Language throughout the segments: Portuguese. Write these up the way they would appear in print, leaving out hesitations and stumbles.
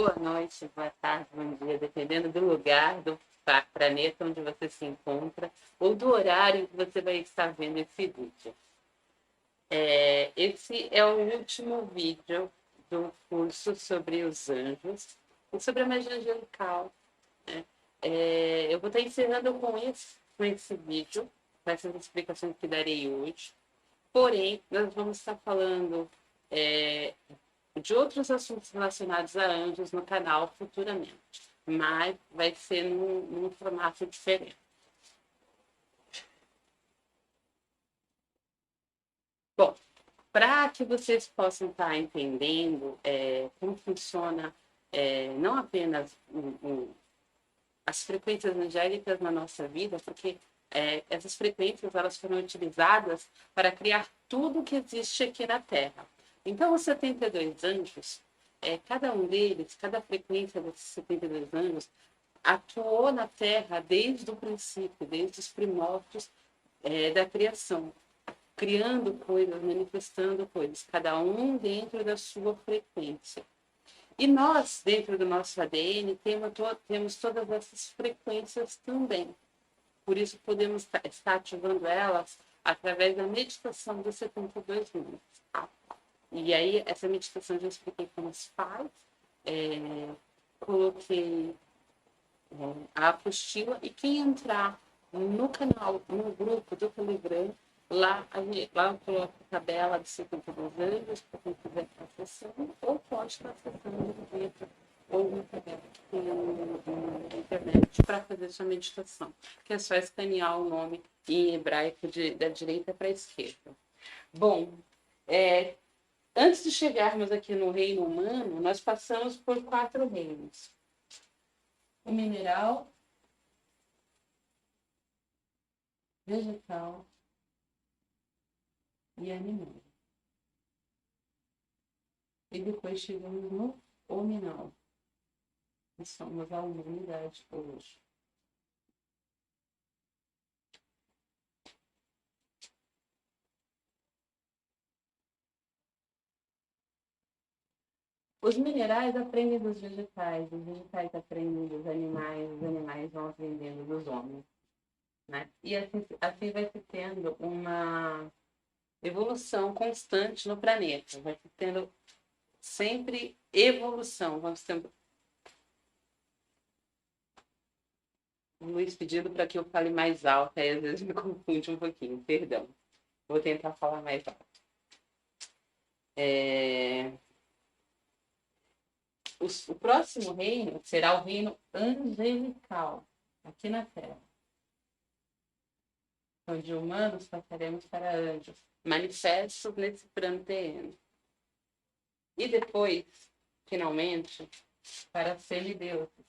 boa noite, boa tarde, bom dia, dependendo do lugar, do planeta onde você se encontra, ou do horário que você vai estar vendo esse vídeo. Esse é o último vídeo do curso sobre os anjos e sobre a magia angelical, né? Eu vou estar encerrando com esse vídeo, com essas explicações que darei hoje. Porém, nós vamos estar falando de outros assuntos relacionados a anjos no canal futuramente, mas vai ser num formato diferente. Bom, para que vocês possam estar entendendo como funciona não apenas as frequências angélicas na nossa vida, porque essas frequências elas foram utilizadas para criar tudo que existe aqui na Terra. Então, os 72 anjos, cada um deles, cada frequência desses 72 anjos, atuou na Terra desde o princípio, desde os primórdios da criação, criando coisas, manifestando coisas, cada um dentro da sua frequência. E nós, dentro do nosso ADN, temos todas essas frequências também. Por isso, podemos estar ativando elas através da meditação dos 72 números. E aí, essa meditação já expliquei como se faz. Coloquei a apostila. E quem entrar no canal, no grupo do Telegram, lá eu coloco a tabela de 52 anjos, para quem quiser estar acessando, ou pode estar acessando dentro ou na tabela que tem na internet para fazer sua meditação, que é só escanear o nome em hebraico da direita para a esquerda. Bom, antes de chegarmos aqui no reino humano, nós passamos por 4 reinos. O mineral, vegetal e animal. E depois chegamos no hominal, que somos a humanidade hoje. Os minerais aprendem dos vegetais, os vegetais aprendem dos animais, os animais vão aprendendo dos homens, né? E assim vai se tendo uma evolução constante no planeta, vai se tendo sempre evolução. Vamos ter o Luiz pedindo para que eu fale mais alto, aí às vezes me confunde um pouquinho, perdão. Vou tentar falar mais alto. O próximo reino será o reino angelical, aqui na Terra, onde humanos passaremos para anjos, manifestos nesse plano terreno. E depois, finalmente, para semideuses.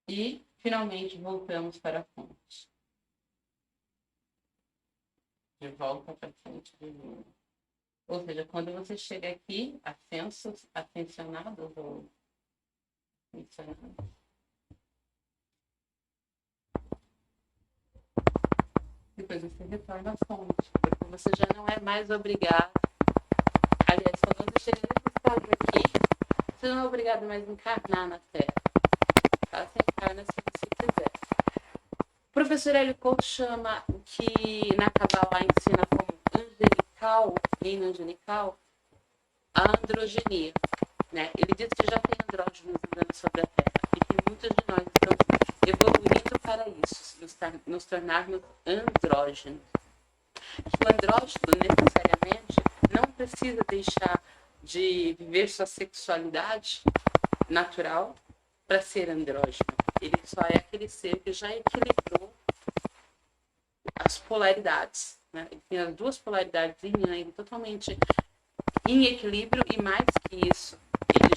E, finalmente, voltamos para a fonte. De volta para a fonte divina. Ou seja, quando você chega aqui, ascensionados ou mencionados, depois você retorna à fonte, porque você já não é mais obrigado. Aliás, quando você chega nesse estado aqui, você não é obrigado mais a encarnar na Terra. Tá? Você encarna se você quiser. O professor Hélio Couto chama o que na Kabbalah ensina como angelical, reino angelical, a androgenia. Né? Ele diz que já tem andrógenos andando sobre a Terra e que muitos de nós estamos evoluindo para isso, nos tornarmos andrógenos. O andrógeno, necessariamente, não precisa deixar de viver sua sexualidade natural para ser andrógeno. Ele só é aquele ser que já equilibrou as polaridades. Né? Ele tem as duas polaridades em yang totalmente em equilíbrio, e mais que isso, ele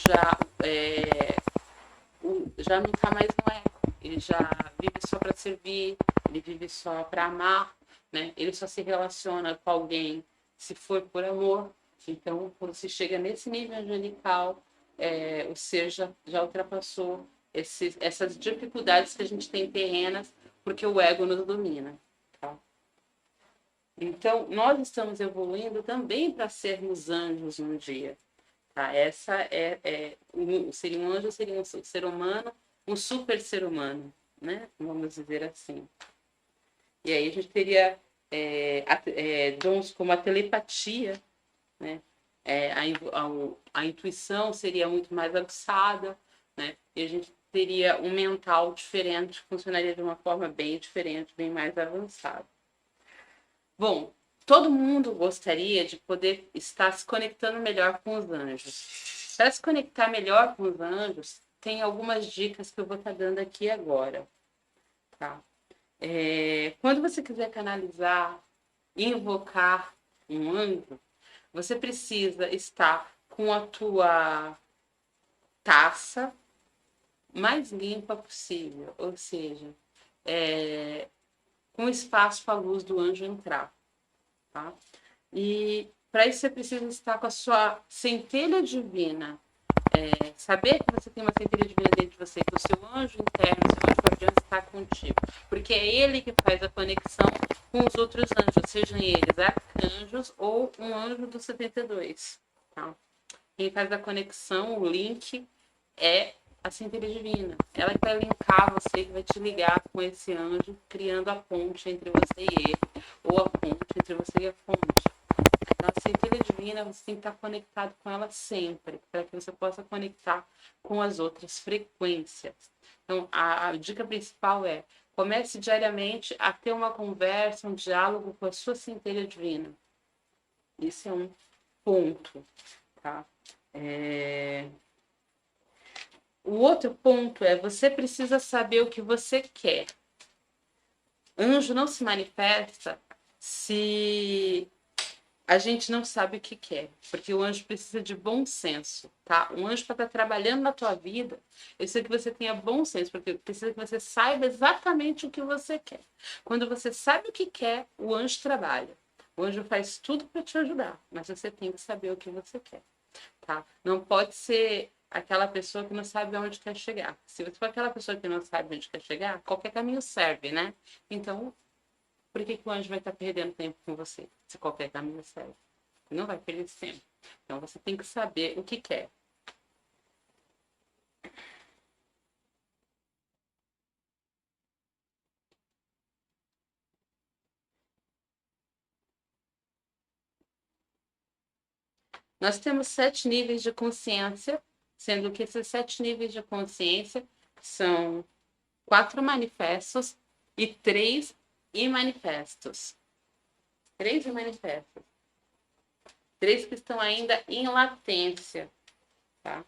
já não está mais no ego. Ele já vive só para servir, ele vive só para amar, né? Ele só se relaciona com alguém se for por amor. Então, quando se chega nesse nível angelical, o ser já ultrapassou essas dificuldades que a gente tem terrenas, porque o ego nos domina. Tá? Então, nós estamos evoluindo também para sermos anjos um dia. Tá? Essa seria um anjo, seria um ser humano, um super ser humano, né? Vamos dizer assim. E aí a gente teria dons como a telepatia, né? A intuição seria muito mais aguçada, né? E a gente teria um mental diferente, funcionaria de uma forma bem diferente, bem mais avançada. Bom, todo mundo gostaria de poder estar se conectando melhor com os anjos. Para se conectar melhor com os anjos, tem algumas dicas que eu vou estar dando aqui agora. Tá? Quando você quiser canalizar, invocar um anjo, você precisa estar com a tua taça mais limpa possível, ou seja, com espaço para a luz do anjo entrar. Tá? E para isso você precisa estar com a sua centelha divina. Saber que você tem uma centelha divina dentro de você, que o seu anjo interno, o seu anjo guardião está contigo. Porque é ele que faz a conexão com os outros anjos, sejam eles arcanjos ou um anjo do 72. Tá? Quem faz a conexão, o link, é a centelha divina. Ela que vai linkar você, que vai te ligar com esse anjo, criando a ponte entre você e ele, ou a ponte entre você e a fonte. Então, a centelha divina, você tem que estar conectado com ela sempre, para que você possa conectar com as outras frequências. Então, a dica principal é: comece diariamente a ter uma conversa, um diálogo com a sua centelha divina. Isso é um ponto, tá? O outro ponto é: você precisa saber o que você quer. Anjo não se manifesta se a gente não sabe o que quer, porque o anjo precisa de bom senso, tá? Um anjo para estar trabalhando na tua vida, eu sei que você tenha bom senso, porque precisa que você saiba exatamente o que você quer. Quando você sabe o que quer, o anjo trabalha. O anjo faz tudo para te ajudar, mas você tem que saber o que você quer, tá? Não pode ser aquela pessoa que não sabe aonde quer chegar. Se você for aquela pessoa que não sabe onde quer chegar, qualquer caminho serve, né? Então, por que o anjo vai estar perdendo tempo com você, se qualquer caminho serve? Não vai perder esse tempo. Então, você tem que saber o que quer. Nós temos 7 níveis de consciência, sendo que esses 7 níveis de consciência são 4 manifestos e 3 imanifestos. 3 imanifestos. 3 que estão ainda em latência, tá?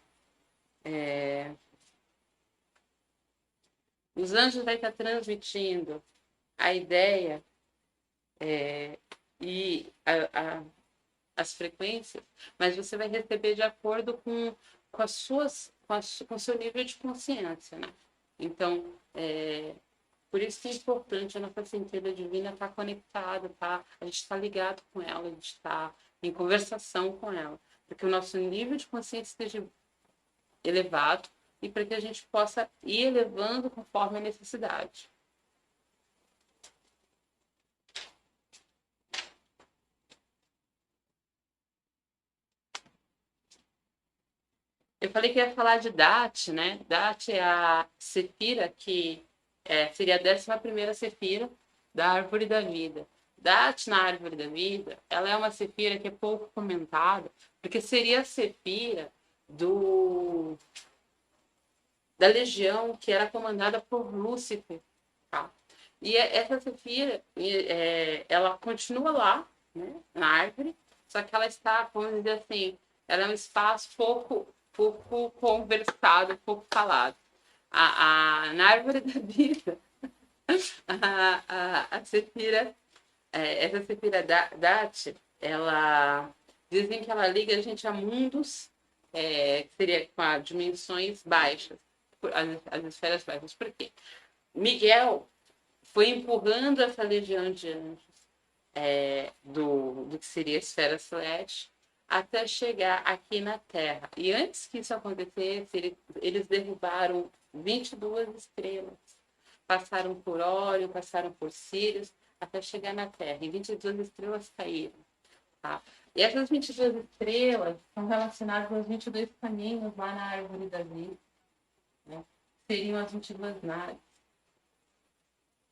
Os anjos vão estar transmitindo a ideia e as frequências, mas você vai receber de acordo com as suas, com o seu nível de consciência, né? Então, por isso que é importante a nossa centelha divina estar conectada, tá? A gente está ligado com ela, a gente está em conversação com ela, porque o nosso nível de consciência esteja elevado e para que a gente possa ir elevando conforme a necessidade. Eu falei que ia falar de Dat, né? Dat é a sefira que seria a 11ª sefira da árvore da vida. Dat na árvore da vida, ela é uma sefira que é pouco comentada, porque seria a sefira da legião que era comandada por Lúcifer. Tá? E essa sefira, ela continua lá, né, na árvore, só que ela está, vamos dizer assim, ela é um espaço pouco conversado, pouco falado. Na árvore da vida, a Sefira, essa Sefira Dat, ela dizem que ela liga a gente a mundos, que seria com dimensões baixas, as esferas baixas. Por quê? Miguel foi empurrando essa legião de anjos do que seria a esfera celeste até chegar aqui na Terra. E antes que isso acontecesse, eles derrubaram 22 estrelas. Passaram por Órion, passaram por Sírios, até chegar na Terra. E 22 estrelas caíram. Tá? E essas 22 estrelas são relacionadas aos 22 caminhos lá na árvore da vida. Né? Seriam as 22 naves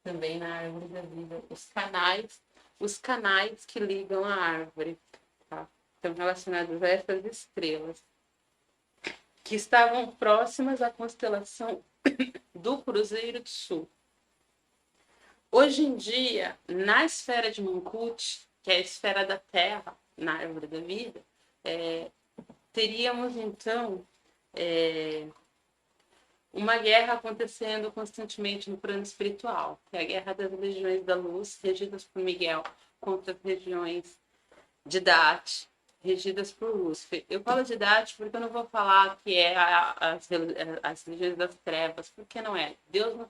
também na árvore da vida. Os canais que ligam a árvore. Tá? Estão relacionados a essas estrelas que estavam próximas à constelação do Cruzeiro do Sul. Hoje em dia, na esfera de Mancut, que é a esfera da Terra, na árvore da vida, teríamos então uma guerra acontecendo constantemente no plano espiritual, que é a guerra das legiões da luz, regidas por Miguel, contra as legiões de Date, regidas por Lúcifer. Eu falo de Date porque eu não vou falar que é as legiões das trevas, porque não é. Deus não,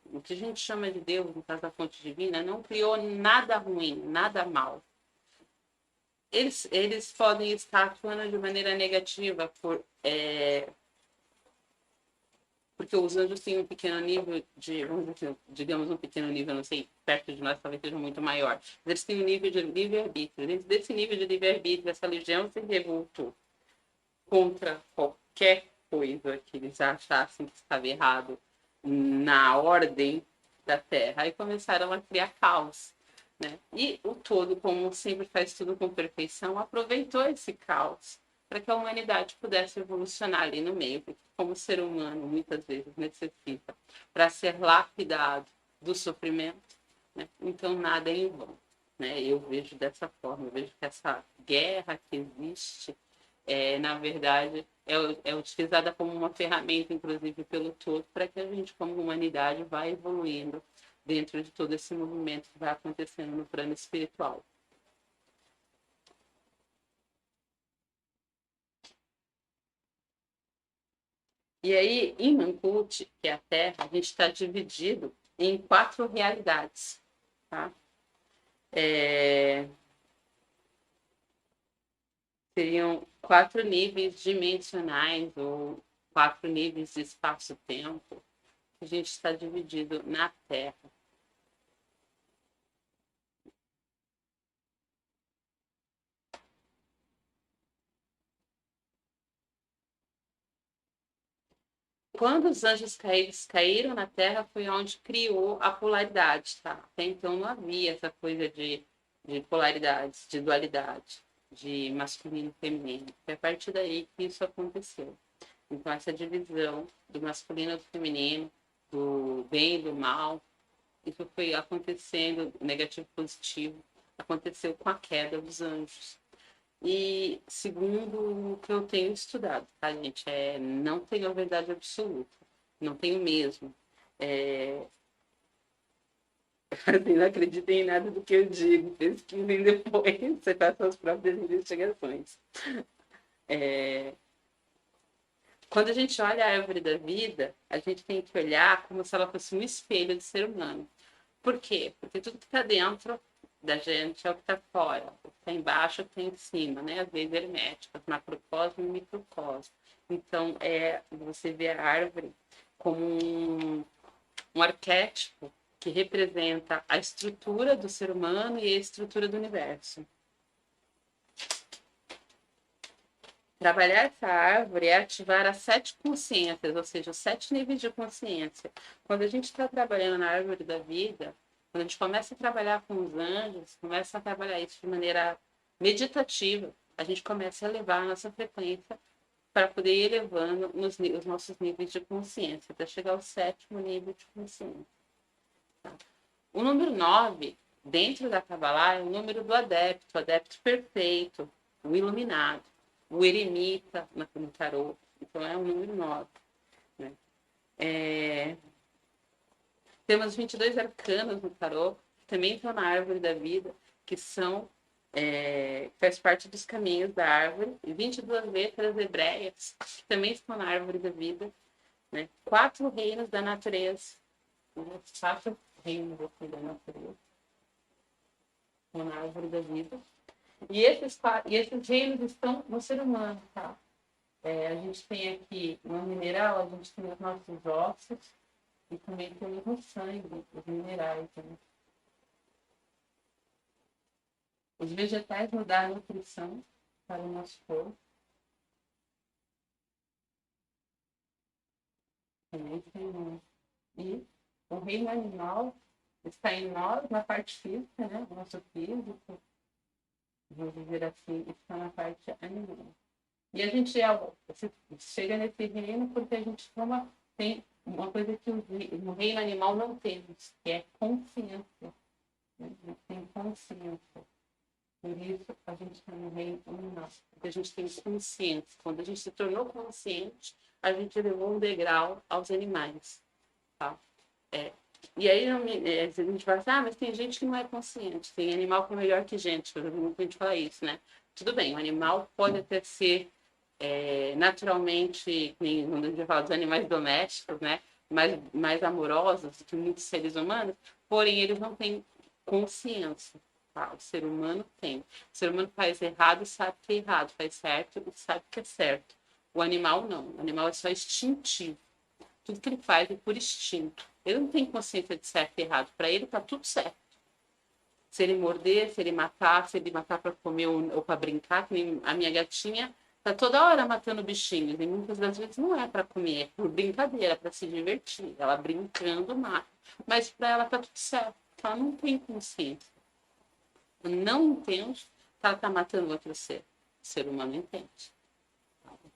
o que a gente chama de Deus, no caso da fonte divina, não criou nada ruim, nada mal. Eles podem estar atuando de maneira negativa porque os anjos têm um pequeno nível de, vamos dizer, digamos um pequeno nível, não sei, perto de nós talvez seja muito maior, mas eles têm um nível de livre-arbítrio. Dentro desse nível de livre-arbítrio, essa legião se revoltou contra qualquer coisa que eles achassem que estava errado na ordem da Terra. Aí começaram a criar caos. Né? E o todo, como sempre faz tudo com perfeição, aproveitou esse caos para que a humanidade pudesse evolucionar ali no meio, porque como ser humano muitas vezes necessita para ser lapidado do sofrimento, né? Então nada é em vão. Né? Eu vejo dessa forma, eu vejo que essa guerra que existe na verdade, é utilizada como uma ferramenta, inclusive, pelo todo, para que a gente, como humanidade, vá evoluindo dentro de todo esse movimento que vai acontecendo no plano espiritual. E aí, em Mancut, que é a Terra, a gente está dividido em 4 realidades. Tá? Seriam 4 níveis dimensionais, ou 4 níveis de espaço-tempo, que a gente está dividido na Terra. Quando os anjos caídos caíram na Terra, foi onde criou a polaridade, tá? Até então não havia essa coisa de polaridades, de dualidade, de masculino e feminino. Foi a partir daí que isso aconteceu. Então, essa divisão do masculino e do feminino, do bem e do mal, isso foi acontecendo, negativo e positivo, aconteceu com a queda dos anjos. E segundo o que eu tenho estudado, tá, gente? Não tenho a verdade absoluta, não tenho mesmo. Assim, não acreditem em nada do que eu digo, pesquisem depois, você faz suas próprias investigações. Quando a gente olha a árvore da vida, a gente tem que olhar como se ela fosse um espelho do ser humano. Por quê? Porque tudo que está dentro da gente é o que está fora. O que está embaixo, o que está em cima, né? As leis herméticas, macrocosmo e microcosmo. Então, você vê a árvore como um arquétipo que representa a estrutura do ser humano e a estrutura do universo. Trabalhar essa árvore é ativar as 7 consciências, ou seja, os 7 níveis de consciência. Quando a gente está trabalhando na árvore da vida, quando a gente começa a trabalhar com os anjos, começa a trabalhar isso de maneira meditativa, a gente começa a elevar a nossa frequência para poder ir elevando os nossos níveis de consciência, até chegar ao 7º nível de consciência. Tá? O número 9, dentro da Kabbalah, é o número do adepto, o adepto perfeito, o iluminado, o eremita no tarô. Então, é o número 9. Né? Temos 22 arcanos no tarô, que também estão na árvore da vida, que são faz parte dos caminhos da árvore, e 22 letras hebreias, que também estão na árvore da vida, né? 4 reinos da natureza, né? 4 reinos da natureza, estão na árvore da vida. E esses reinos estão no ser humano, tá? A gente tem aqui no mineral, a gente tem os nossos ossos e também temos no sangue, os minerais. Né? Os vegetais nos dão nutrição para o nosso corpo. E o reino animal está em nós, na parte física, né? O nosso físico, vou dizer assim, está na parte animal. E a gente chega nesse reino porque a gente tem uma coisa que no reino animal não temos, que é consciência. Né? A gente tem consciência. Por isso a gente está no reino animal. Porque a gente tem consciência. Quando a gente se tornou consciente, a gente levou um degrau aos animais. Tá? E aí a gente fala assim, mas tem gente que não é consciente, tem animal que é melhor que gente, a gente fala isso, né? Tudo bem, o animal pode até ser naturalmente, quando a gente fala dos animais domésticos, né? Mais amorosos do que muitos seres humanos, porém eles não têm consciência. Tá? O ser humano tem. O ser humano faz errado e sabe que é errado, faz certo e sabe que é certo. O animal não, o animal é só instintivo. Tudo que ele faz é por instinto. Ele não tem consciência de certo e errado. Para ele tá tudo certo. Se ele morder, se ele matar para comer ou para brincar, que nem a minha gatinha tá toda hora matando bichinhos. E muitas das vezes não é para comer, é por brincadeira, para se divertir. Ela brincando mata. Mas para ela tá tudo certo. Ela não tem consciência. Não entende que ela tá matando outro ser. O ser humano entende.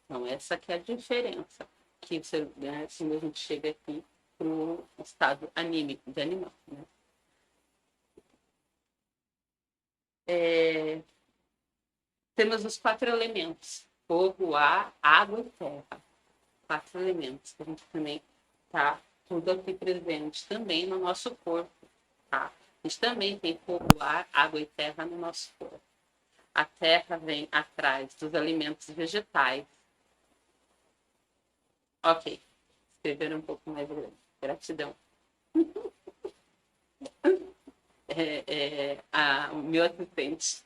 Então essa que é a diferença. Que né, quando a gente chega aqui para o estado anímico de animal. Né? Temos os 4 elementos: fogo, ar, água e terra. 4 elementos que a gente também está tudo aqui presente também no nosso corpo. Tá? A gente também tem fogo, ar, água e terra no nosso corpo. A terra vem atrás dos alimentos vegetais. Ok, escrever um pouco mais grande. Gratidão. O meu assistente.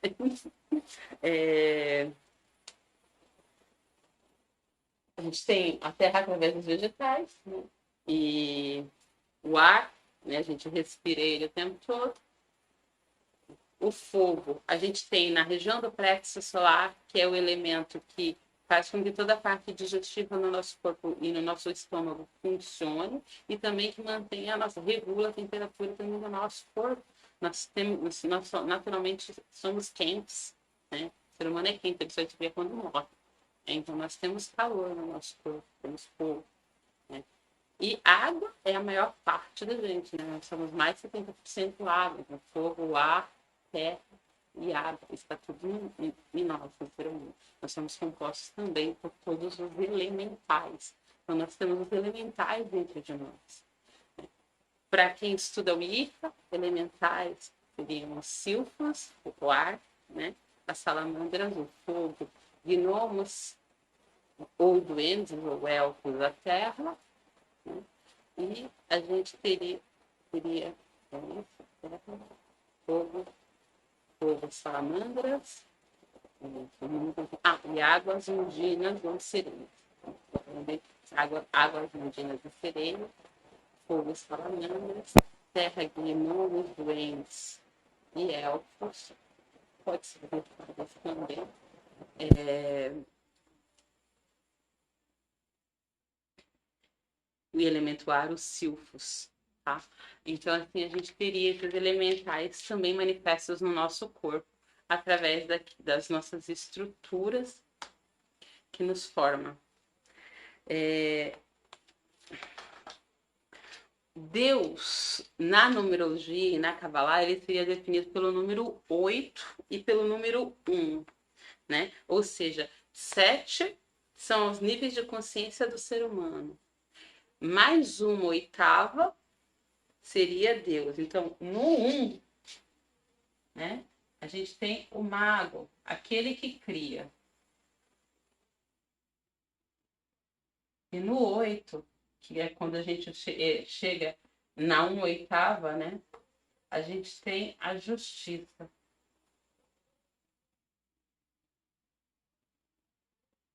A gente tem a terra através dos vegetais, né? E o ar, né? A gente respira ele o tempo todo. O fogo, a gente tem na região do plexo solar, que é o elemento que faz com que toda a parte digestiva no nosso corpo e no nosso estômago funcione, e também que mantenha a nossa, regula a temperatura também do nosso corpo. Nós naturalmente somos quentes, né? O ser humano é quente, ele só esfria quando morre. Então nós temos calor no nosso corpo, temos fogo. Né? E água é a maior parte da gente, né? Nós somos mais de 70% água, então, fogo, ar, terra e água. Está tudo em nós, no ser humano. Nós somos compostos também por todos os elementais. Então nós temos os elementais dentro de nós. Para quem estuda o IFA, elementais seriam os silfos, o ar, né? As salamandras, o fogo, gnomos, ou duendes, ou elfos da terra, né? E a gente teria fogo, salamandras, e águas undinas ou sereias. Águas undinas e sereias, fogo, salamandras, terra, gnomos, duendes e elfos, pode ser também. O elemento ar, os silfos. Tá? Então, assim, a gente teria esses elementais também manifestos no nosso corpo, através das nossas estruturas que nos formam. Deus, na numerologia e na Kabbalah, ele seria definido pelo número 8 e pelo número 1. Né? Ou seja, 7 são os níveis de consciência do ser humano. Mais uma oitava seria Deus. Então, no 1, né, a gente tem o mago, aquele que cria. E no 8, que é quando a gente chega na 1/8, né, a gente tem a justiça.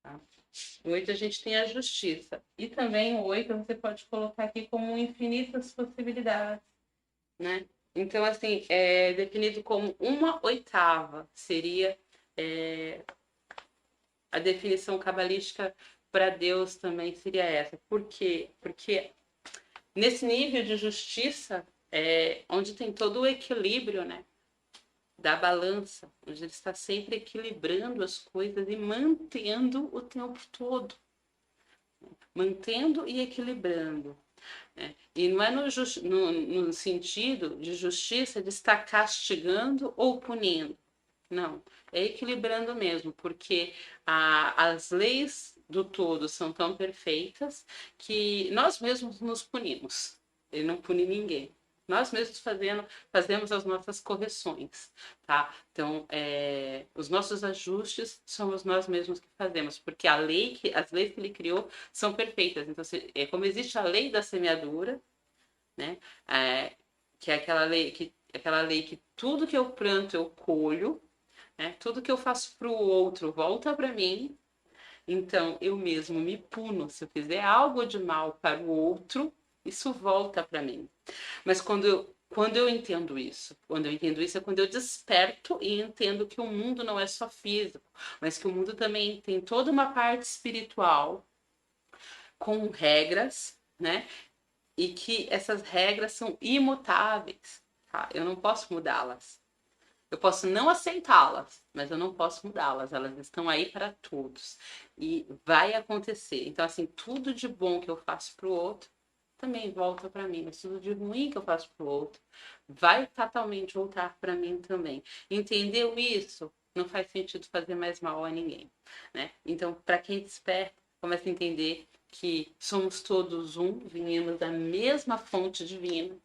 Tá? No 8 a gente tem a justiça. E também o 8 você pode colocar aqui como infinitas possibilidades, né? Então, assim, é definido como 1/8 seria a definição cabalística para Deus também seria essa. Por quê? Porque nesse nível de justiça, onde tem todo o equilíbrio, né, da balança, onde ele está sempre equilibrando as coisas e mantendo o tempo todo. Mantendo e equilibrando. E não é no sentido de justiça de estar castigando ou punindo. Não, é equilibrando mesmo, porque as leis do todo são tão perfeitas que nós mesmos nos punimos. Ele não pune ninguém. Nós mesmos fazemos as nossas correções, tá? Então, os nossos ajustes somos nós mesmos que fazemos, porque as leis que ele criou são perfeitas. Então, como existe a lei da semeadura, né? Que é aquela lei que tudo que eu planto eu colho, né? Tudo que eu faço para o outro volta para mim. Então, eu mesmo me puno. Se eu fizer algo de mal para o outro, isso volta para mim. Mas quando eu entendo isso, é quando eu desperto e entendo que o mundo não é só físico, mas que o mundo também tem toda uma parte espiritual com regras, né? E que essas regras são imutáveis, tá? Eu não posso mudá-las. Eu posso não aceitá-las, mas eu não posso mudá-las. Elas estão aí para todos. E vai acontecer. Então, assim, tudo de bom que eu faço para o outro também volta para mim. Mas tudo de ruim que eu faço para o outro vai fatalmente voltar para mim também. Entendeu isso? Não faz sentido fazer mais mal a ninguém, né? Então, para quem desperta, começa a entender que somos todos um, viemos da mesma fonte divina,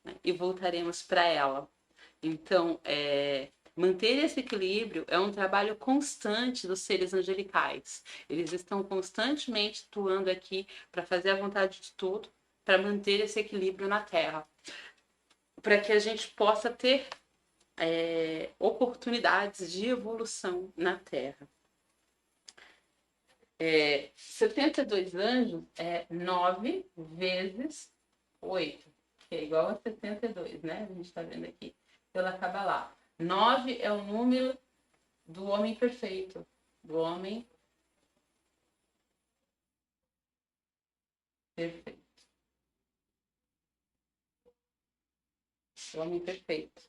né? E voltaremos para ela. Então, manter esse equilíbrio é um trabalho constante dos seres angelicais. Eles estão constantemente atuando aqui para fazer a vontade de tudo, para manter esse equilíbrio na Terra, para que a gente possa ter oportunidades de evolução na Terra. 72 anjos é 9 vezes 8, que é igual a 72, né? A gente está vendo aqui pela Kabbalah. 9 é o número do homem perfeito, do homem perfeito. O homem perfeito.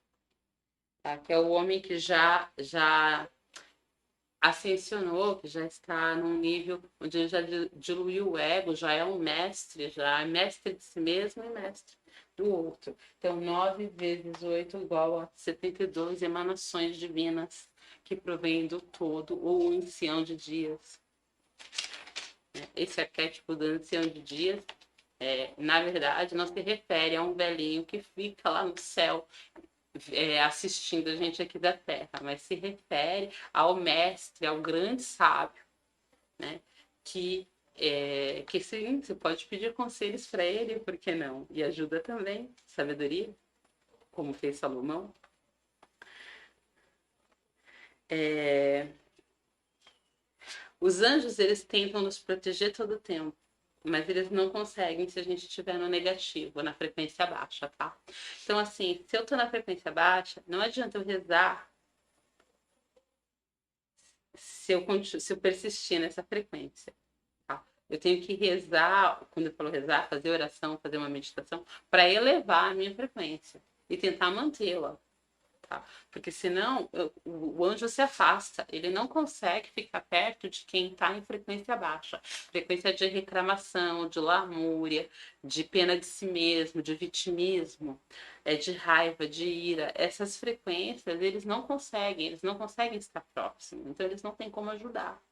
Tá? Que é o homem que já ascensionou, que já está num nível onde ele já diluiu o ego, já é um mestre, já é mestre de si mesmo e mestre do outro. Então, 9 vezes 8 igual a 72 emanações divinas que provém do todo, ou ancião de dias. Esse arquétipo do ancião de dias, na verdade, não se refere a um velhinho que fica lá no céu assistindo a gente aqui da Terra, mas se refere ao mestre, ao grande sábio, né? Que sim, você pode pedir conselhos para ele, por que não? E ajuda também, sabedoria, como fez Salomão. Os anjos, eles tentam nos proteger todo o tempo, mas eles não conseguem se a gente estiver no negativo, na frequência baixa, tá? Então, assim, se eu tô na frequência baixa, não adianta eu rezar se eu persistir nessa frequência, tá? Eu tenho que rezar, quando eu falo rezar, fazer oração, fazer uma meditação, para elevar a minha frequência e tentar mantê-la. Tá? Porque senão o anjo se afasta, ele não consegue ficar perto de quem está em frequência baixa, frequência de reclamação, de lamúria, de pena de si mesmo, de vitimismo, de raiva, de ira. Essas frequências eles não conseguem estar próximos, então eles não têm como ajudar.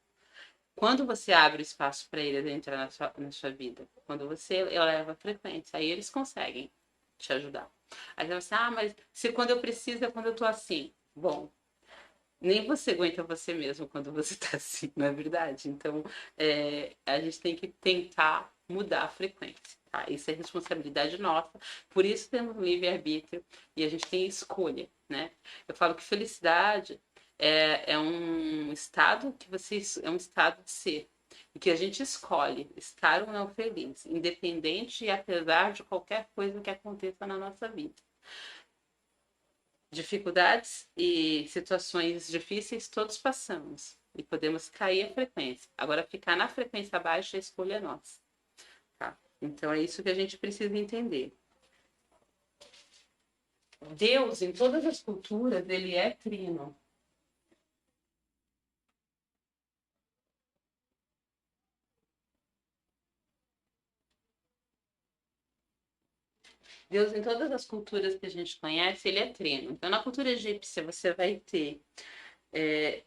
Quando você abre o espaço para eles entrar na sua vida, quando você eleva a frequência, aí eles conseguem te ajudar. Aí você vai mas se quando eu preciso é quando eu tô assim. Bom, nem você aguenta você mesmo quando você tá assim, não é verdade? Então, a gente tem que tentar mudar a frequência, tá? Isso é responsabilidade nossa, por isso temos livre-arbítrio e a gente tem escolha, né? Eu falo que felicidade é um estado é um estado de ser, e que a gente escolhe estar ou não feliz, independente e apesar de qualquer coisa que aconteça na nossa vida. Dificuldades e situações difíceis todos passamos e podemos cair a frequência. Agora, ficar na frequência baixa, a escolha é nossa. Tá? Então, é isso que a gente precisa entender. Deus, em todas as culturas, ele é trino. Deus, em todas as culturas que a gente conhece, ele é trino. Então, na cultura egípcia, você vai ter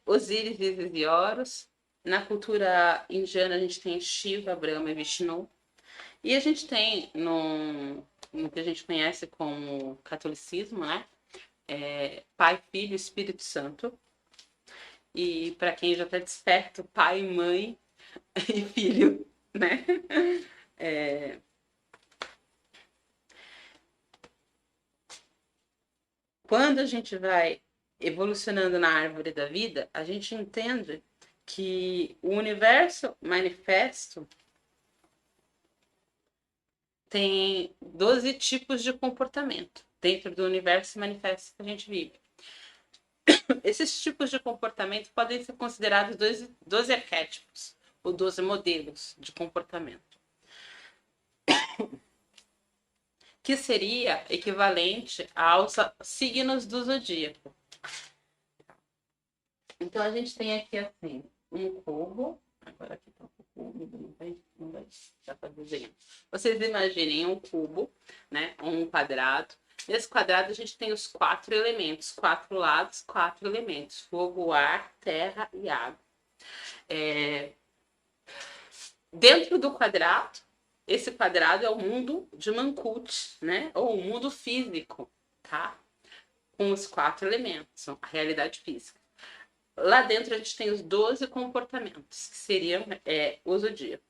Osíris, Isis e Horus. Na cultura indiana, a gente tem Shiva, Brahma e Vishnu. E a gente tem, no que a gente conhece como catolicismo, né? Pai, Filho e Espírito Santo. E para quem já está desperto, pai, mãe e filho, né? Quando a gente vai evolucionando na árvore da vida, a gente entende que o universo manifesto tem 12 tipos de comportamento dentro do universo manifesto que a gente vive. Esses tipos de comportamento podem ser considerados 12 arquétipos, ou 12 modelos de comportamento, que seria equivalente aos signos do zodíaco. Então, a gente tem aqui, assim, um cubo. Agora aqui está um cubo, não vai já tá desenhando. Vocês imaginem um cubo, né? Um quadrado. Nesse quadrado, a gente tem os 4 elementos, 4 lados, 4 elementos: fogo, ar, terra e água. Dentro do quadrado, esse quadrado é o mundo de Mankut, né? Ou o mundo físico, tá? Com os 4 elementos, a realidade física. Lá dentro a gente tem os 12 comportamentos, que seriam o zodíaco.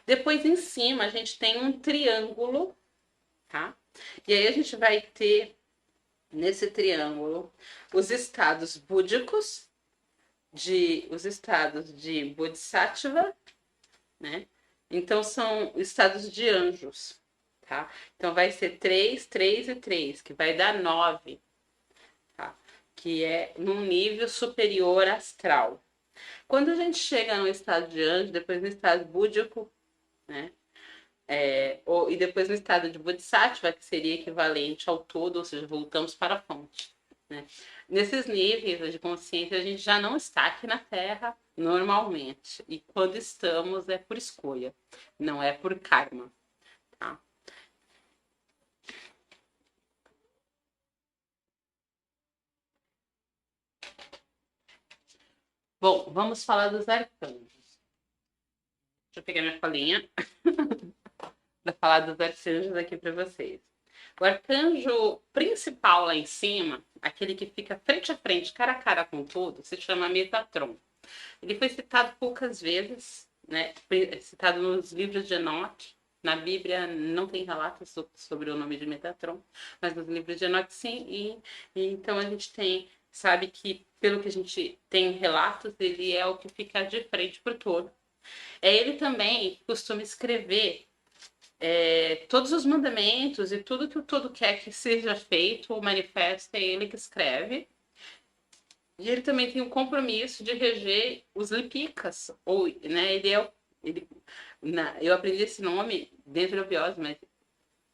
Depois, em cima, a gente tem um triângulo, tá? E aí a gente vai ter, nesse triângulo, os estados búdicos, os estados de Bodhisattva, né? Então, são estados de anjos, tá? Então, vai ser 3, 3 e 3, que vai dar 9, tá? Que é num nível superior astral. Quando a gente chega no estado de anjo, depois no estado búdico, né? E depois no estado de Bodhisattva, que seria equivalente ao todo, ou seja, voltamos para a fonte. Né? Nesses níveis de consciência, a gente já não está aqui na Terra normalmente. E quando estamos, é por escolha, não é por karma. Tá? Bom, vamos falar dos arcanjos. Deixa eu pegar minha colinha para falar dos arcanjos aqui para vocês. O arcanjo principal lá em cima, aquele que fica frente a frente, cara a cara com tudo, se chama Metatron. Ele foi citado poucas vezes, né? Citado nos livros de Enoch. Na Bíblia não tem relatos sobre o nome de Metatron, mas nos livros de Enoch sim. E então a gente sabe que, pelo que a gente tem relatos, ele é o que fica de frente para o todo. É ele também que costuma escrever todos os mandamentos e tudo que o todo quer que seja feito ou manifesta, é ele que escreve. E ele também tem o compromisso de reger os Lipicas, ou, né, eu aprendi esse nome dentro da biose, mas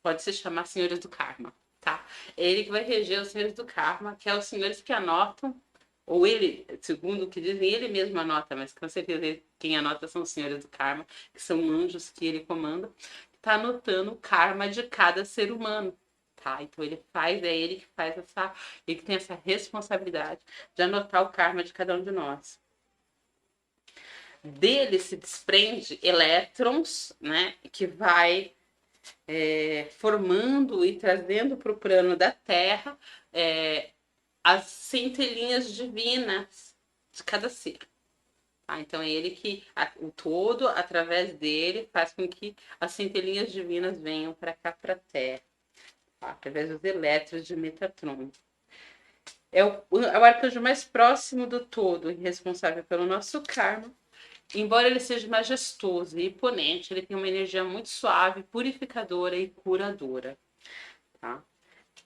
pode se chamar Senhores do Karma, tá? É ele que vai reger os Senhores do Karma, que é os senhores que anotam, ou ele, segundo o que dizem, ele mesmo anota, mas com certeza quem anota são os Senhores do Karma, que são anjos que ele comanda, está anotando o karma de cada ser humano. Tá? Então ele que tem essa responsabilidade de anotar o karma de cada um de nós. Dele se desprende elétrons, né, que vai formando e trazendo para o plano da Terra as centelhinhas divinas de cada ser. Tá? Então é ele que, o todo, através dele, faz com que as centelhinhas divinas venham para cá, para a Terra. Através dos elétrons de Metatron. É o arcanjo mais próximo do todo e responsável pelo nosso karma. Embora ele seja majestoso e imponente, ele tem uma energia muito suave, purificadora e curadora. Tá?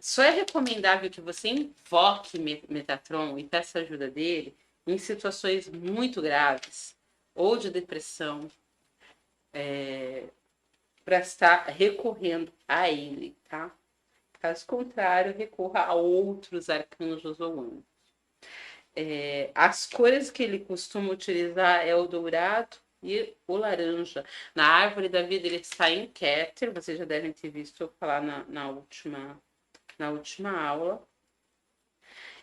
Só é recomendável que você invoque Metatron e peça ajuda dele em situações muito graves ou de depressão, para estar recorrendo a ele, tá? Caso contrário, recorra a outros arcanjos ou anjos. As cores que ele costuma utilizar é o dourado e o laranja. Na árvore da vida ele está em Keter, vocês já devem ter visto eu falar na última aula.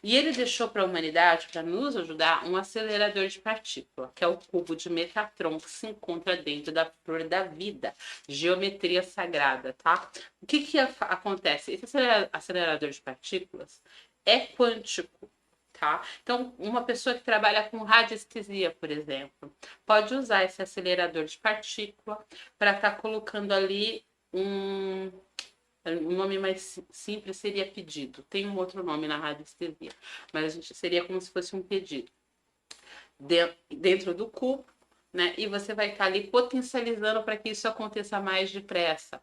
E ele deixou para a humanidade, para nos ajudar, um acelerador de partícula, que é o cubo de Metatron, que se encontra dentro da flor da vida, geometria sagrada, tá? O que acontece? Esse acelerador de partículas é quântico, tá? Então, uma pessoa que trabalha com radiestesia, por exemplo, pode usar esse acelerador de partícula para estar colocando ali o nome mais simples seria pedido. Tem um outro nome na radiestesia, mas a gente seria como se fosse um pedido dentro do cubo, né? E você vai estar ali potencializando para que isso aconteça mais depressa.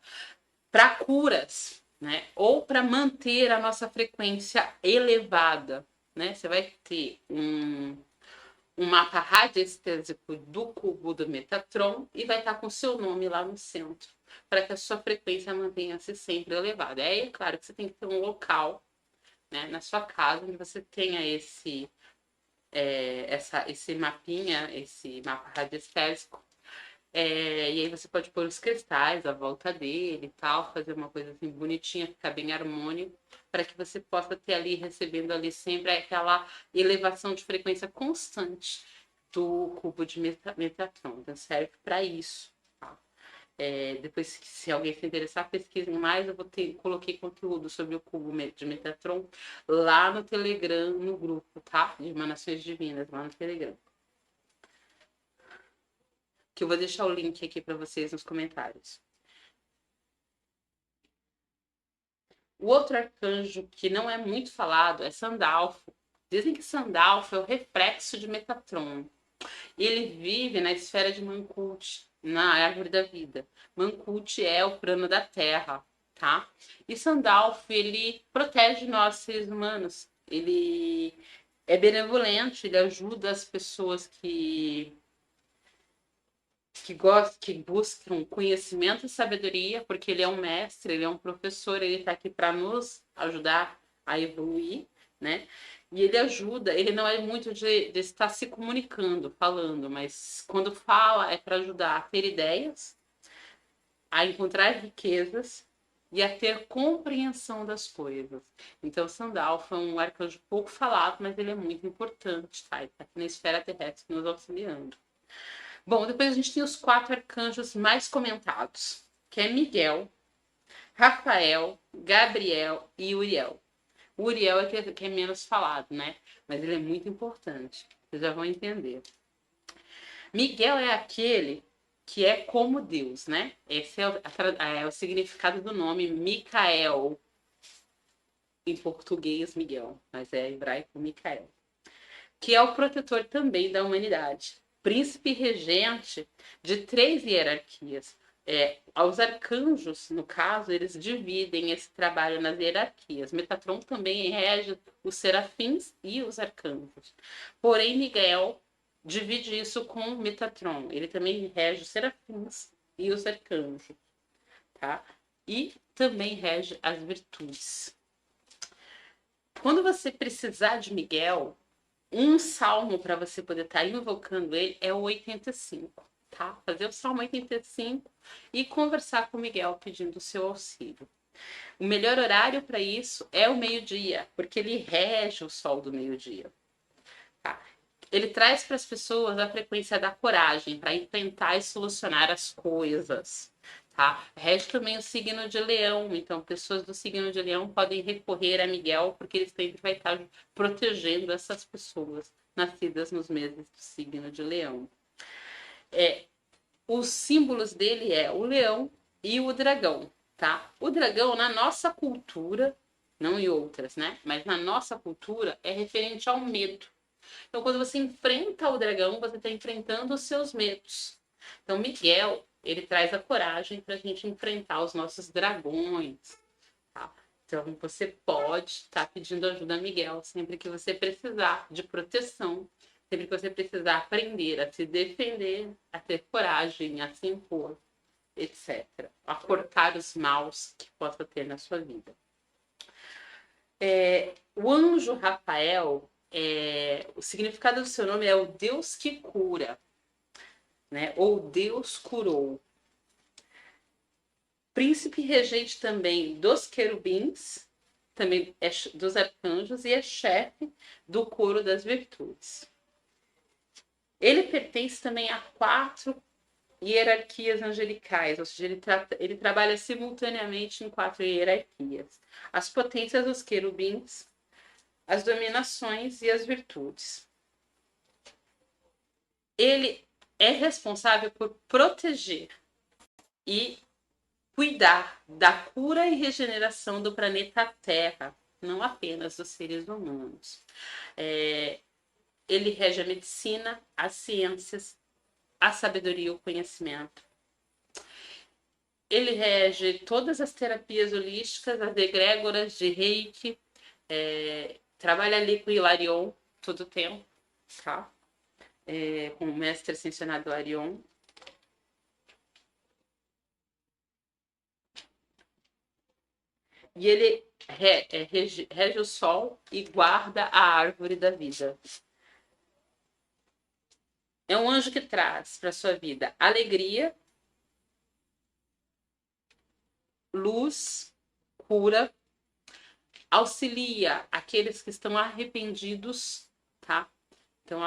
Para curas, né? Ou para manter a nossa frequência elevada, né? Você vai ter um mapa radiestésico do cubo do Metatron e vai estar com o seu nome lá no centro, para que a sua frequência mantenha-se sempre elevada. Aí é claro que você tem que ter um local, né, na sua casa onde você tenha esse mapinha, esse mapa radiestésico. E aí você pode pôr os cristais à volta dele e tal, fazer uma coisa assim bonitinha, ficar bem harmônico, para que você possa ter ali, recebendo ali sempre aquela elevação de frequência constante do cubo de Metatron. Então serve para isso. Tá? Depois, se alguém se interessar, pesquisem mais. Coloquei conteúdo sobre o cubo de Metatron lá no Telegram, no grupo, tá? De Emanações Divinas, lá no Telegram. Que eu vou deixar o link aqui para vocês nos comentários. O outro arcanjo que não é muito falado é Sandalfo. Dizem que Sandalfo é o reflexo de Metatron. Ele vive na esfera de Mancut, na árvore da vida. Mancut é o plano da Terra, tá? E Sandalfo, ele protege nós, seres humanos. Ele é benevolente, ele ajuda as pessoas que buscam conhecimento e sabedoria, porque ele é um mestre, ele é um professor, ele está aqui para nos ajudar a evoluir, né? E ele ajuda, ele não é muito de estar se comunicando, falando, mas quando fala é para ajudar a ter ideias, a encontrar riquezas e a ter compreensão das coisas. Então, Sandalfo é um arcanjo pouco falado, mas ele é muito importante, tá? Ele está aqui na esfera terrestre nos auxiliando. Bom, depois a gente tem os 4 arcanjos mais comentados, que é Miguel, Rafael, Gabriel e Uriel. O Uriel é que é menos falado, né? Mas ele é muito importante. Vocês já vão entender. Miguel é aquele que é como Deus, né? Esse é o significado do nome Micael. Em português, Miguel, mas é hebraico Micael. Que é o protetor também da humanidade. Príncipe regente de 3 hierarquias. Os arcanjos, no caso, eles dividem esse trabalho nas hierarquias. Metatron também rege os serafins e os arcanjos. Porém, Miguel divide isso com Metatron. Ele também rege os serafins e os arcanjos. Tá? E também rege as virtudes. Quando você precisar de Miguel, um salmo para você poder estar invocando ele é o 85, tá? Fazer o salmo 85 e conversar com o Miguel pedindo o seu auxílio. O melhor horário para isso é o meio-dia, porque ele rege o sol do meio-dia. Tá? Ele traz para as pessoas a frequência da coragem para enfrentar e solucionar as coisas. Tá? Rege também o signo de Leão, então pessoas do signo de Leão podem recorrer a Miguel, porque ele sempre vai estar protegendo essas pessoas nascidas nos meses do signo de Leão. Os símbolos dele é o leão e o dragão, tá? O dragão, na nossa cultura, não em outras, né? Mas na nossa cultura, é referente ao medo. Então, quando você enfrenta o dragão, você está enfrentando os seus medos. Então, Miguel, ele traz a coragem para a gente enfrentar os nossos dragões. Tá? Então, você pode estar pedindo ajuda a Miguel sempre que você precisar de proteção, sempre que você precisar aprender a se defender, a ter coragem, a se impor, etc. A cortar os maus que possa ter na sua vida. O anjo Rafael, o significado do seu nome é o Deus que cura, né? Ou Deus curou. Príncipe regente também dos querubins, também é dos arcanjos, e é chefe do coro das virtudes. Ele pertence também a 4 hierarquias angelicais, ou seja, ele trabalha simultaneamente em 4 hierarquias. As potências dos querubins, as dominações e as virtudes. Ele é responsável por proteger e cuidar da cura e regeneração do planeta Terra, não apenas dos seres humanos. Ele rege a medicina, as ciências, a sabedoria e o conhecimento. Ele rege todas as terapias holísticas, as egrégoras de Reiki, trabalha ali com o Hilarion todo o tempo, tá? Com o mestre ascensionado Hilarion. E ele rege o sol e guarda a árvore da vida. É um anjo que traz para sua vida alegria, luz, cura, auxilia aqueles que estão arrependidos, tá? Então,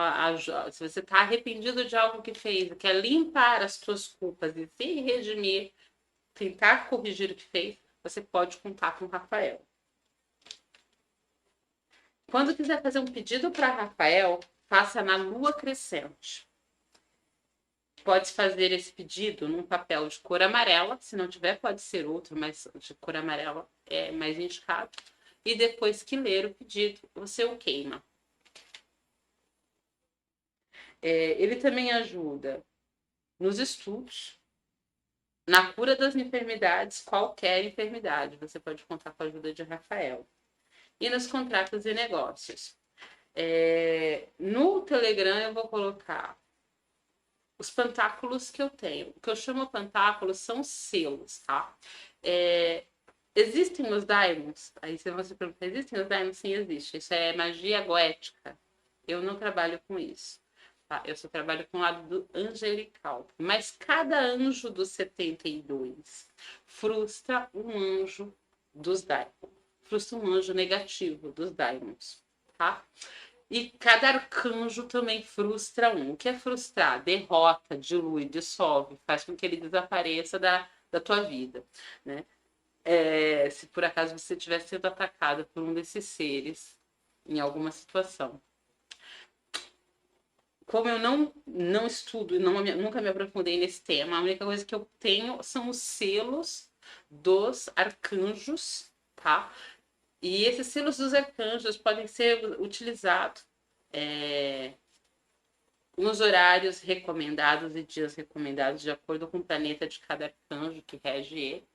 se você está arrependido de algo que fez, quer limpar as suas culpas e se redimir, tentar corrigir o que fez, você pode contar com o Rafael. Quando quiser fazer um pedido para Rafael, faça na lua crescente. Pode fazer esse pedido num papel de cor amarela, se não tiver pode ser outro, mas de cor amarela é mais indicado. E depois que ler o pedido, você o queima. Ele também ajuda nos estudos, na cura das enfermidades, qualquer enfermidade, você pode contar com a ajuda de Rafael. E nos contratos e negócios. No Telegram eu vou colocar os pantáculos que eu tenho. O que eu chamo pantáculos são selos, tá? Existem os daimons? Aí se você perguntar, existem os daimons? Sim, existe. Isso é magia goética. Eu não trabalho com isso. Tá? Eu só trabalho com o lado angelical. Mas cada anjo dos 72 frustra um anjo dos daimons. Frustra um anjo negativo dos daimons. Tá? E cada arcanjo também frustra um. O que é frustrar? Derrota, dilui, dissolve, faz com que ele desapareça da tua vida, né? Se por acaso você estiver sendo atacado por um desses seres em alguma situação. Como eu não estudo e nunca me aprofundei nesse tema, a única coisa que eu tenho são os selos dos arcanjos, tá? E esses selos dos arcanjos podem ser utilizados nos horários recomendados e dias recomendados, de acordo com o planeta de cada arcanjo que rege ele,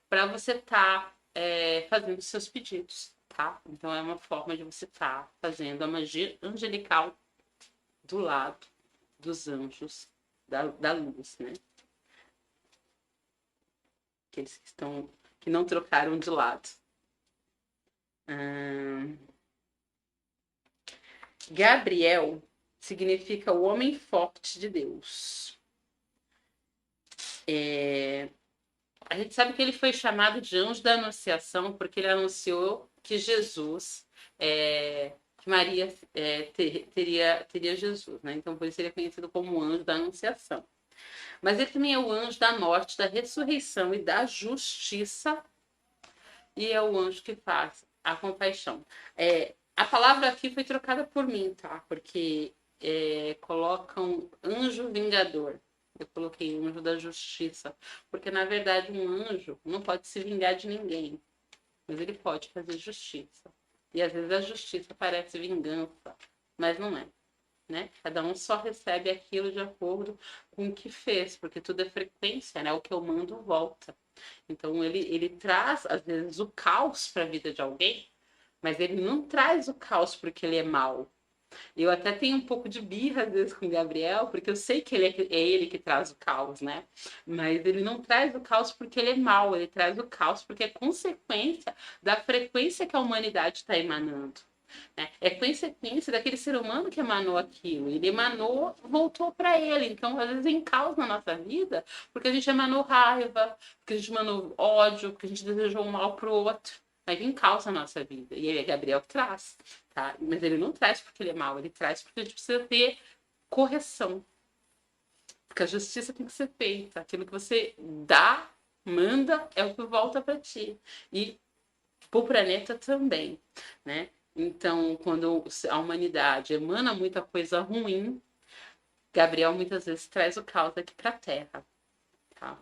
para você estar fazendo seus pedidos, tá? Então é uma forma de você estar fazendo a magia angelical do lado dos anjos da luz, né? Aqueles que não trocaram de lado. Gabriel significa o homem forte de Deus. A gente sabe que ele foi chamado de anjo da anunciação porque ele anunciou que Jesus, que Maria teria Jesus, né? Então por isso ele é conhecido como anjo da anunciação. Mas ele também é o anjo da morte, da ressurreição e da justiça, e é o anjo que faz a compaixão. A palavra aqui foi trocada por mim, tá? Porque colocam anjo vingador. Eu coloquei anjo da justiça. Porque, na verdade, um anjo não pode se vingar de ninguém. Mas ele pode fazer justiça. E, às vezes, a justiça parece vingança. Mas não é. né? Cada um só recebe aquilo de acordo com o que fez, porque tudo é frequência, né? O que eu mando volta. Então ele traz, às vezes, o caos para a vida de alguém, mas ele não traz o caos porque ele é mau. Eu até tenho um pouco de birra, às vezes, com o Gabriel, porque eu sei que é ele que traz o caos, né? Mas ele não traz o caos porque ele é mau, ele traz o caos porque é consequência da frequência que a humanidade está emanando. Né? É consequência daquele ser humano que emanou aquilo. Ele emanou, voltou para ele. Então, às vezes, em caos na nossa vida, porque a gente emanou raiva, porque a gente emanou ódio, porque a gente desejou um mal pro outro. Aí vem caos na nossa vida. E é Gabriel que traz. Tá? Mas ele não traz porque ele é mau, ele traz porque a gente precisa ter correção. Porque a justiça tem que ser feita. Aquilo que você dá, manda, é o que volta para ti. E pro planeta também, né? Então, quando a humanidade emana muita coisa ruim, Gabriel muitas vezes traz o caos aqui para a Terra, tá?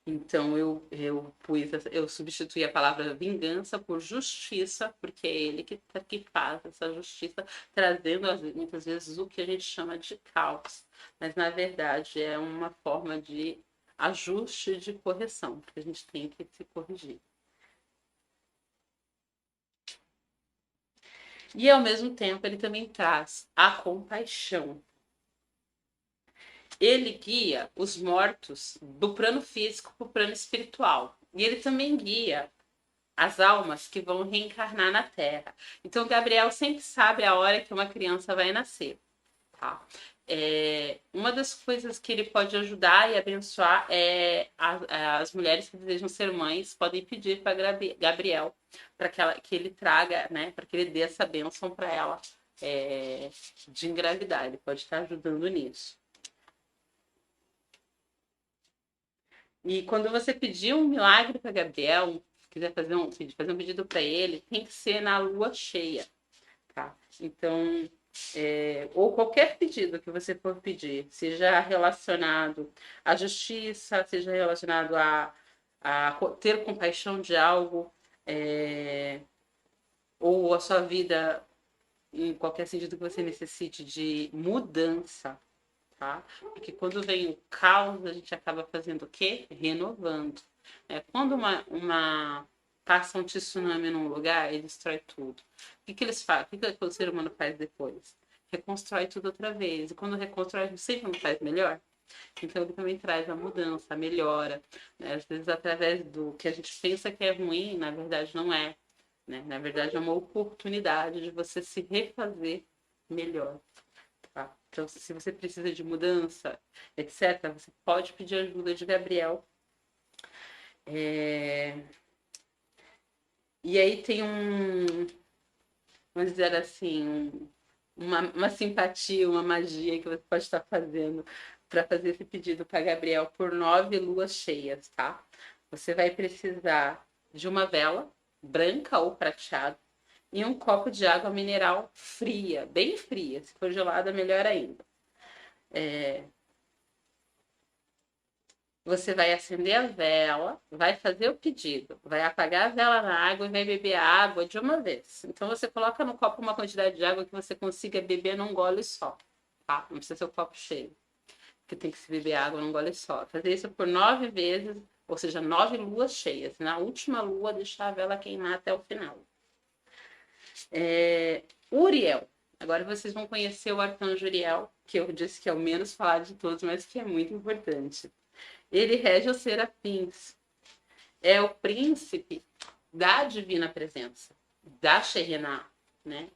Então eu substituí a palavra vingança por justiça, porque é ele que faz essa justiça, trazendo muitas vezes o que a gente chama de caos. Mas na verdade é uma forma de ajuste de correção, porque a gente tem que se corrigir. E ao mesmo tempo ele também traz a compaixão. Ele guia os mortos do plano físico para o plano espiritual. E ele também guia as almas que vão reencarnar na Terra. Então, Gabriel sempre sabe a hora que uma criança vai nascer. Tá? Uma das coisas que ele pode ajudar e abençoar é as mulheres que desejam ser mães podem pedir para Gabriel para que ele traga, né, para que ele dê essa bênção para ela de engravidar. Ele pode estar ajudando nisso. E quando você pedir um milagre para Gabriel, quiser fazer um pedido para ele, tem que ser na lua cheia, tá? Então, ou qualquer pedido que você for pedir, seja relacionado à justiça, seja relacionado a ter compaixão de algo, ou a sua vida, em qualquer sentido que você necessite de mudança, tá? Porque quando vem o caos, a gente acaba fazendo o quê? Renovando. Quando passa um tsunami num lugar, ele destrói tudo. O que eles fazem? O que o ser humano faz depois? Reconstrói tudo outra vez. E quando reconstrói, sempre não faz melhor. Então ele também traz a mudança, a melhora. Né? Às vezes, através do que a gente pensa que é ruim, na verdade não é. Né? Na verdade, é uma oportunidade de você se refazer melhor. Tá? Então, se você precisa de mudança, etc., você pode pedir ajuda de Gabriel. E aí tem vamos dizer assim, uma simpatia, uma magia que você pode estar fazendo para fazer esse pedido para Gabriel por 9 luas cheias, tá? Você vai precisar de uma vela branca ou prateada e um copo de água mineral fria, bem fria. Se for gelada, melhor ainda. Você vai acender a vela, vai fazer o pedido, vai apagar a vela na água e vai beber a água de uma vez. Então você coloca no copo uma quantidade de água que você consiga beber num gole só, tá? Não precisa ser o copo cheio, porque tem que se beber água num gole só. Fazer isso por 9 vezes, ou seja, 9 luas cheias. Na última lua, deixar a vela queimar até o final. Uriel. Agora vocês vão conhecer o arcanjo Uriel, que eu disse que é o menos falado de todos, mas que é muito importante. Ele rege os serafins. É o príncipe da divina presença, da Shekhinah, né?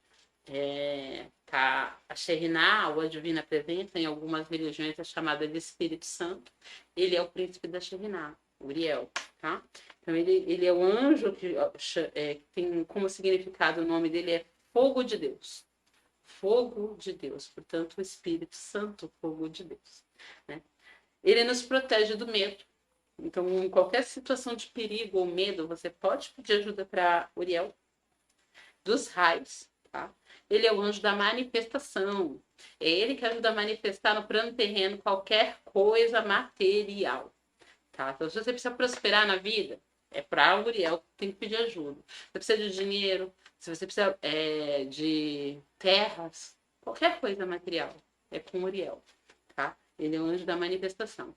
A Shekhinah, ou a divina presença, em algumas religiões é chamada de Espírito Santo. Ele é o príncipe da Shekhinah, Uriel, tá? Então ele é o anjo que tem como significado o nome dele é fogo de Deus. Fogo de Deus, portanto, o Espírito Santo, fogo de Deus, né? Ele nos protege do medo. Então, em qualquer situação de perigo ou medo, você pode pedir ajuda para Uriel. Dos raios, tá? Ele é o anjo da manifestação. É ele que ajuda a manifestar no plano terreno qualquer coisa material, tá? Então, se você precisa prosperar na vida, é para Uriel que tem que pedir ajuda. Se você precisa de dinheiro, se você precisa de terras, qualquer coisa material, é com Uriel, tá? Ele é o anjo da manifestação.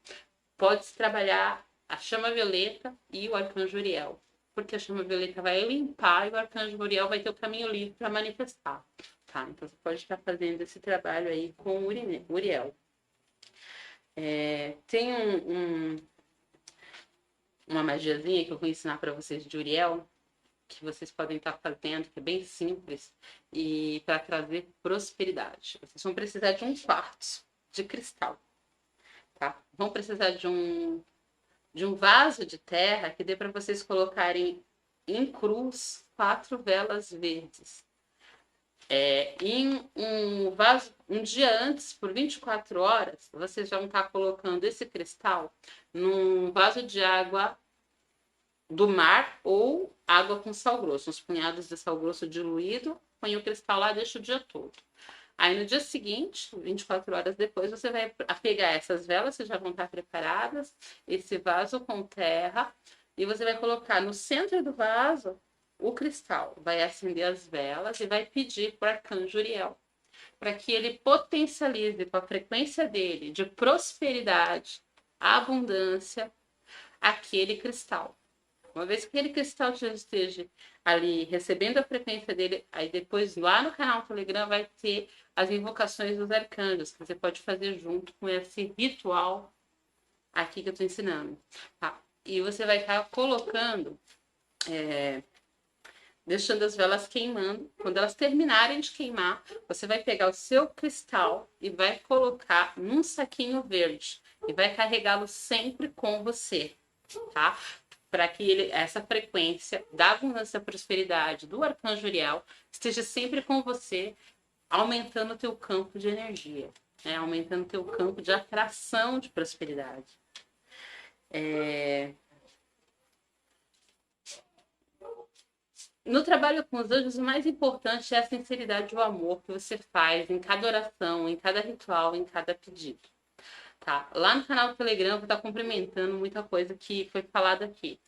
Pode-se trabalhar a chama violeta e o arcanjo Uriel, porque a chama violeta vai limpar e o arcanjo Uriel vai ter o caminho livre para manifestar, tá? Então você pode estar fazendo esse trabalho aí com Uriel. Tem uma magiazinha que eu vou ensinar para vocês de Uriel, que vocês podem estar fazendo, que é bem simples, e para trazer prosperidade. Vocês vão precisar de um quartzo de cristal, tá? Vão precisar de um vaso de terra que dê para vocês colocarem em cruz 4 velas verdes. Em um vaso, um dia antes, por 24 horas, vocês vão estar colocando esse cristal num vaso de água do mar ou água com sal grosso, uns punhados de sal grosso diluído, põe o cristal lá, deixa o dia todo. Aí no dia seguinte, 24 horas depois, você vai pegar essas velas, que já vão estar preparadas, esse vaso com terra, e você vai colocar no centro do vaso o cristal. Vai acender as velas e vai pedir para o arcanjo Uriel, para que ele potencialize com a frequência dele de prosperidade, abundância, aquele cristal. Uma vez que aquele cristal já esteja ali recebendo a frequência dele, aí depois lá no canal do Telegram vai ter as invocações dos arcanjos, que você pode fazer junto com esse ritual aqui que eu estou ensinando. Tá? E você vai estar colocando, deixando as velas queimando. Quando elas terminarem de queimar, você vai pegar o seu cristal e vai colocar num saquinho verde. E vai carregá-lo sempre com você, tá? Para que essa frequência da abundância e prosperidade do arcanjo Uriel esteja sempre com você, aumentando o teu campo de energia, né? Aumentando o teu campo de atração de prosperidade. No trabalho com os anjos, o mais importante é a sinceridade e o amor que você faz em cada oração, em cada ritual, em cada pedido. Tá? Lá no canal do Telegram, eu vou estar complementando muita coisa que foi falada aqui,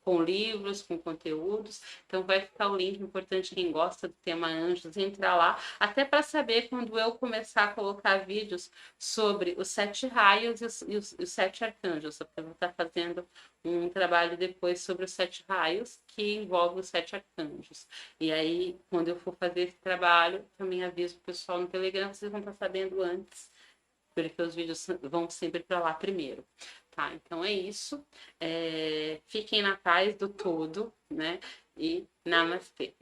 com livros, com conteúdos. Então vai ficar o link importante, quem gosta do tema anjos, entrar lá, até para saber quando eu começar a colocar vídeos sobre os 7 raios e os 7 arcanjos. Eu vou estar fazendo um trabalho depois sobre os 7 raios, que envolve os 7 arcanjos. E aí, quando eu for fazer esse trabalho, também aviso o pessoal no Telegram, vocês vão estar sabendo antes, porque os vídeos vão sempre para lá primeiro. Tá, então é isso. Fiquem na paz do todo, né? E namastê.